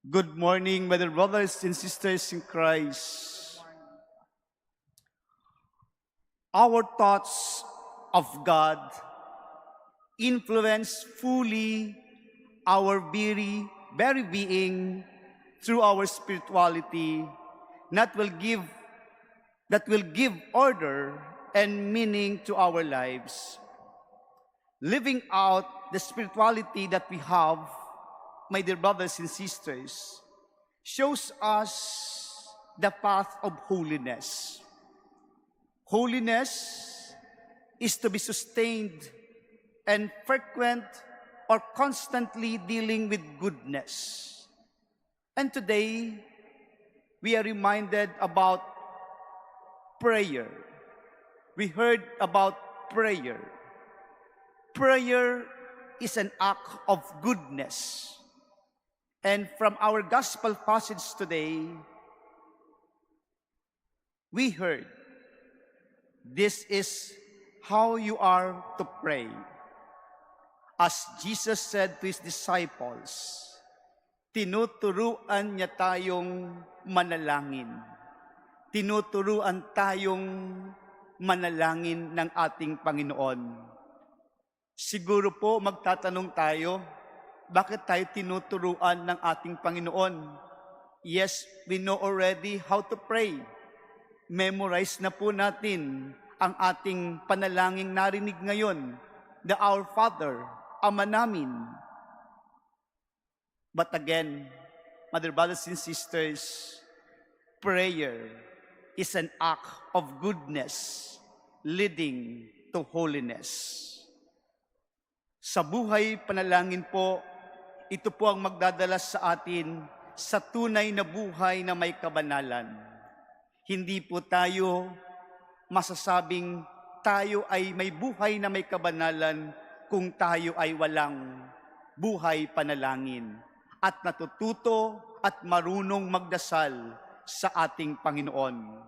Good morning, my dear brothers and sisters in Christ. Our thoughts of God influence fully our very being through our spirituality that will give order and meaning to our lives. Living out the spirituality that we have, my dear brothers and sisters, shows us the path of holiness. Holiness is to be sustained and frequent or constantly dealing with goodness. And today, we are reminded about prayer. We heard about prayer. Prayer is an act of goodness. And from our gospel passage today, we heard, this is how you are to pray. As Jesus said to His disciples, tinuturuan niya tayong manalangin. Tinuturuan tayong manalangin ng ating Panginoon. Siguro po magtatanong tayo, bakit tayo tinuturuan ng ating Panginoon? Yes, we know already how to pray. Memorize na po natin ang ating panalangin narinig ngayon, the Our Father, Ama namin. But again, mother, brothers and sisters, prayer is an act of goodness leading to holiness. Sa buhay panalangin po, ito po ang magdadala sa atin sa tunay na buhay na may kabanalan. Hindi po tayo masasabing tayo ay may buhay na may kabanalan kung tayo ay walang buhay panalangin at natututo at marunong magdasal sa ating Panginoon.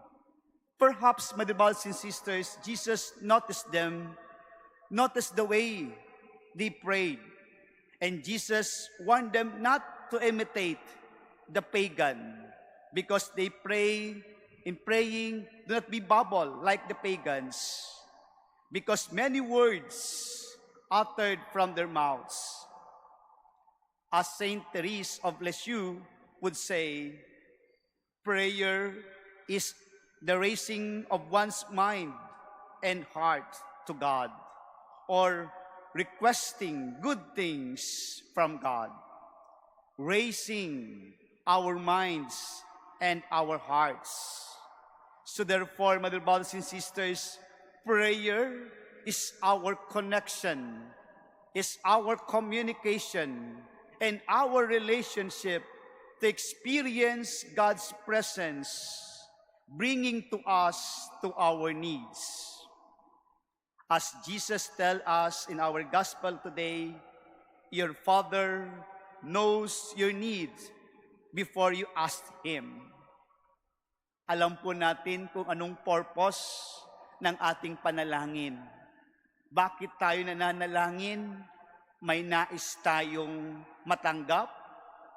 Perhaps, my dear brothers and sisters, Jesus noticed the way they prayed. And Jesus warned them not to imitate the pagan because they pray, in praying, do not be bubble like the pagans because many words uttered from their mouths. As Saint Therese of Lisieux would say, prayer is the raising of one's mind and heart to God, or requesting good things from God, raising our minds and our hearts. So therefore, my dear brothers and sisters, prayer is our connection, is our communication, and our relationship to experience God's presence, bringing to us to our needs. As Jesus tells us in our gospel today, your Father knows your needs before you ask Him. Alam po natin kung anong purpose ng ating panalangin. Bakit tayo nananalangin? May nais tayong matanggap,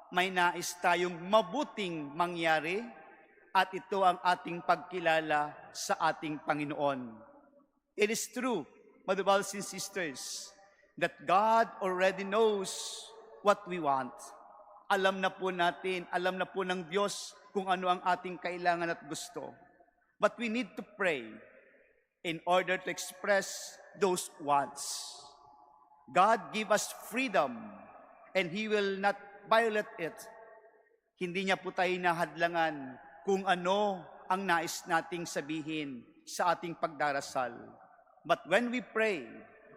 may nais tayong mabuting mangyari, at ito ang ating pagkilala sa ating Panginoon. It is true, my brothers and sisters, that God already knows what we want. Alam na po natin, alam na po ng Diyos kung ano ang ating kailangan at gusto. But we need to pray in order to express those wants. God give us freedom and He will not violate it. Hindi niya po tayo nahadlangan kung ano ang nais nating sabihin sa ating pagdarasal. But when we pray,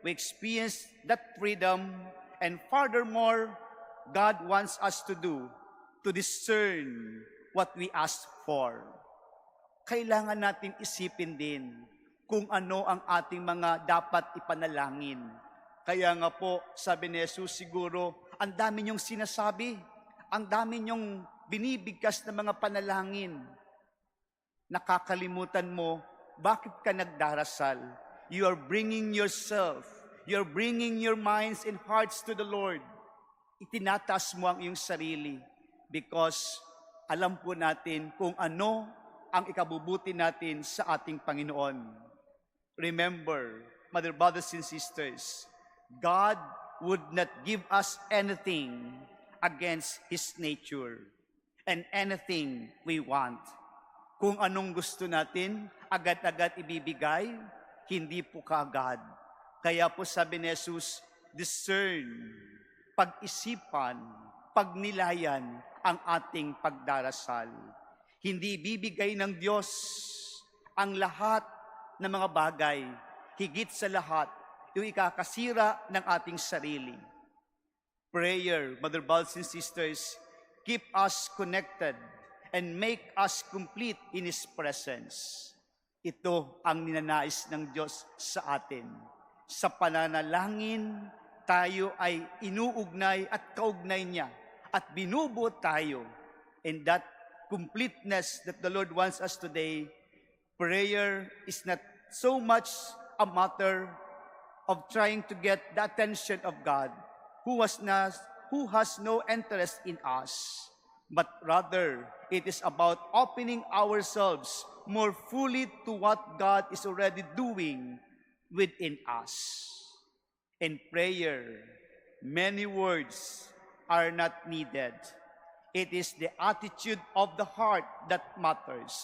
we experience that freedom, and furthermore, God wants us to discern what we ask for. Kailangan natin isipin din kung ano ang ating mga dapat ipanalangin. Kaya nga po, sabi ni Jesus, siguro, ang dami niyong sinasabi, ang dami niyong binibigkas na mga panalangin. Nakakalimutan mo, bakit ka nagdarasal? You are bringing yourself, you're bringing your minds and hearts to the Lord. Itinataas mo ang iyong sarili because alam po natin kung ano ang ikabubuti natin sa ating Panginoon. Remember, Mother, brothers and sisters, God would not give us anything against His nature and anything we want. Kung anong gusto natin, agad-agad ibibigay, hindi po kaagad. Kaya po sabi ni Jesus, discern, pag-isipan, pagnilayan ang ating pagdarasal. Hindi bibigay ng Diyos ang lahat ng mga bagay, higit sa lahat, yung ikakasira ng ating sarili. Prayer, Mother, brothers and sisters, keep us connected and make us complete in His presence. Ito ang ninanais ng Diyos sa atin. Sa pananalangin, tayo ay inuugnay at kaugnay niya at binubuo tayo. And that completeness that the Lord wants us today, prayer is not so much a matter of trying to get the attention of God, who has no interest in us, but rather it is about opening ourselves more fully to what God is already doing within us. In prayer, many words are not needed. It is the attitude of the heart that matters.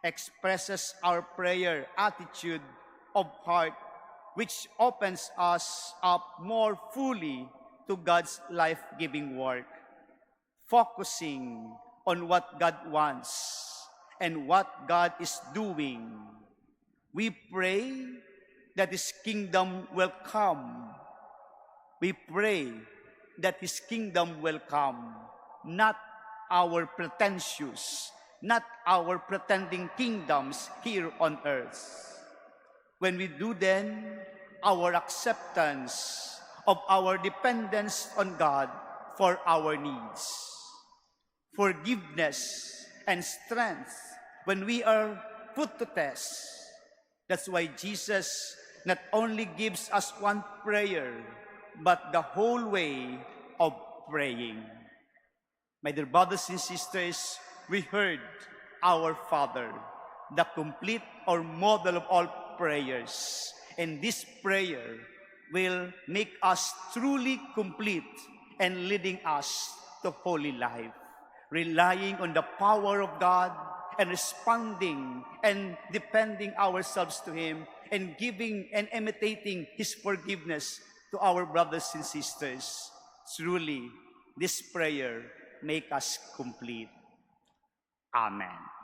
Expresses our prayer attitude of heart, which opens us up more fully to God's life-giving work, focusing on what God wants and what God is doing. We pray that His kingdom will come. We pray that His kingdom will come, not our pretentious, not our pretending kingdoms here on earth. When we do then, our acceptance of our dependence on God for our needs, forgiveness and strength when we are put to test. That's why Jesus not only gives us one prayer, but the whole way of praying. My dear brothers and sisters, we heard our Father, the complete or model of all prayers. And this prayer will make us truly complete and leading us to holy life, relying on the power of God and responding and depending ourselves to Him and giving and imitating His forgiveness to our brothers and sisters. Truly, this prayer make us complete. Amen.